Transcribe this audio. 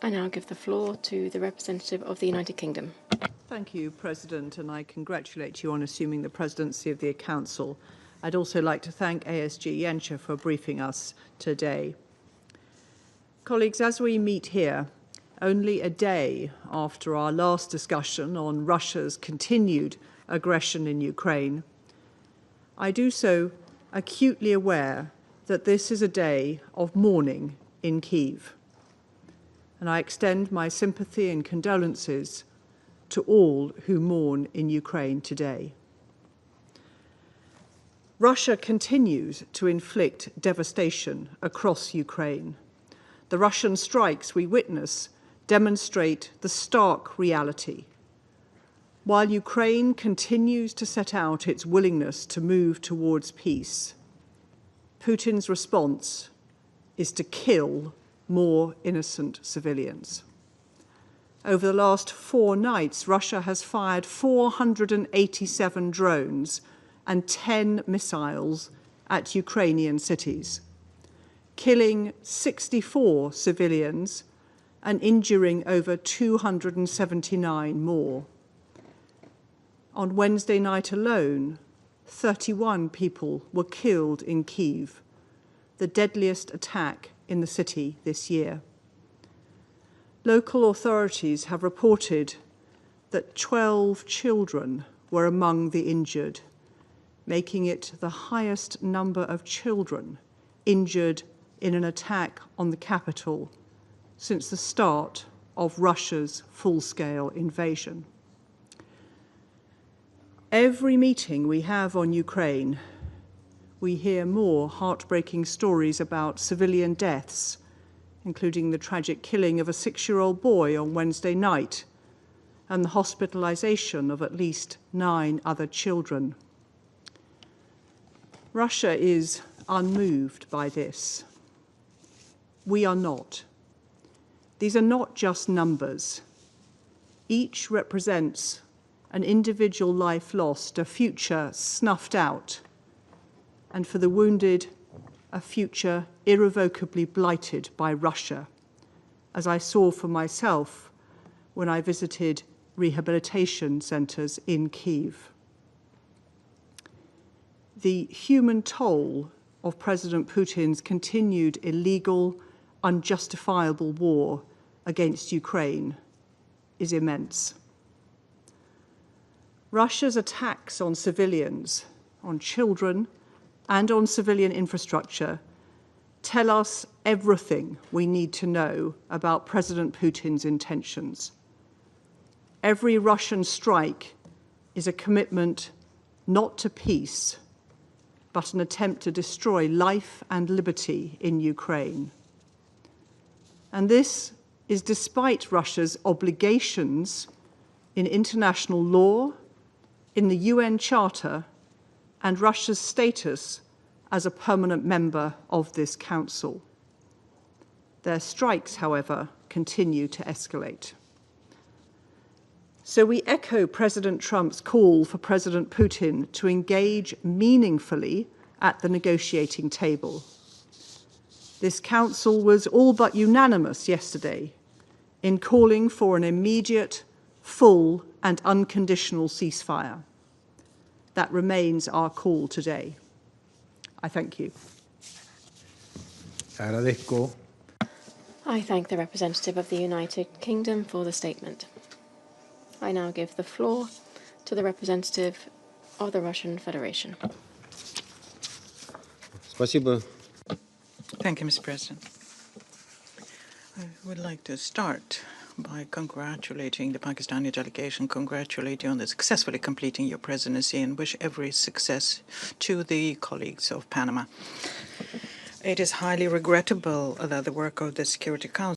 I now give the floor to the representative of the United Kingdom. Thank you, President, and I congratulate you on assuming the presidency of the Council. I'd also like to thank ASG for briefing us today. Colleagues, as we meet here, only a day after our last discussion on Russia's continued aggression in Ukraine, I do so acutely aware that this is a day of mourning in Kyiv. And I extend my sympathy and condolences to all who mourn in Ukraine today. Russia continues to inflict devastation across Ukraine. The Russian strikes we witness demonstrate the stark reality. While Ukraine continues to set out its willingness to move towards peace, Putin's response is to kill more innocent civilians. Over the last 4 nights, Russia has fired 487 drones and 10 missiles at Ukrainian cities, killing 64 civilians and injuring over 279 more. On Wednesday night alone, 31 people were killed in Kyiv, the deadliest attack in the city this year. Local authorities have reported that 12 children were among the injured, making it the highest number of children injured in an attack on the capital since the start of Russia's full-scale invasion. Every meeting we have on Ukraine, we hear more heartbreaking stories about civilian deaths, including the tragic killing of a 6-year-old boy on Wednesday night and the hospitalization of at least 9 other children. Russia is unmoved by this. We are not. These are not just numbers. Each represents an individual life lost, a future snuffed out, and for the wounded, a future irrevocably blighted by Russia, as I saw for myself when I visited rehabilitation centres in Kyiv. The human toll of President Putin's continued illegal, unjustifiable war against Ukraine is immense. Russia's attacks on civilians, on children, and on civilian infrastructure tell us everything we need to know about President Putin's intentions. Every Russian strike is a commitment not to peace, but an attempt to destroy life and liberty in Ukraine. And this is despite Russia's obligations in international law, in the UN Charter, and Russia's status as a permanent member of this Council. Their strikes, however, continue to escalate. So we echo President Trump's call for President Putin to engage meaningfully at the negotiating table. This Council was all but unanimous yesterday in calling for an immediate, full and unconditional ceasefire. That remains our call today. I thank you. I thank the representative of the United Kingdom for the statement. I now give the floor to the representative of the Russian Federation. Thank you, Mr. President. I would like to start by congratulating the Pakistani delegation, congratulate you on the successfully completing your presidency, and wish every success to the colleagues of Panama. It is highly regrettable that the work of the Security Council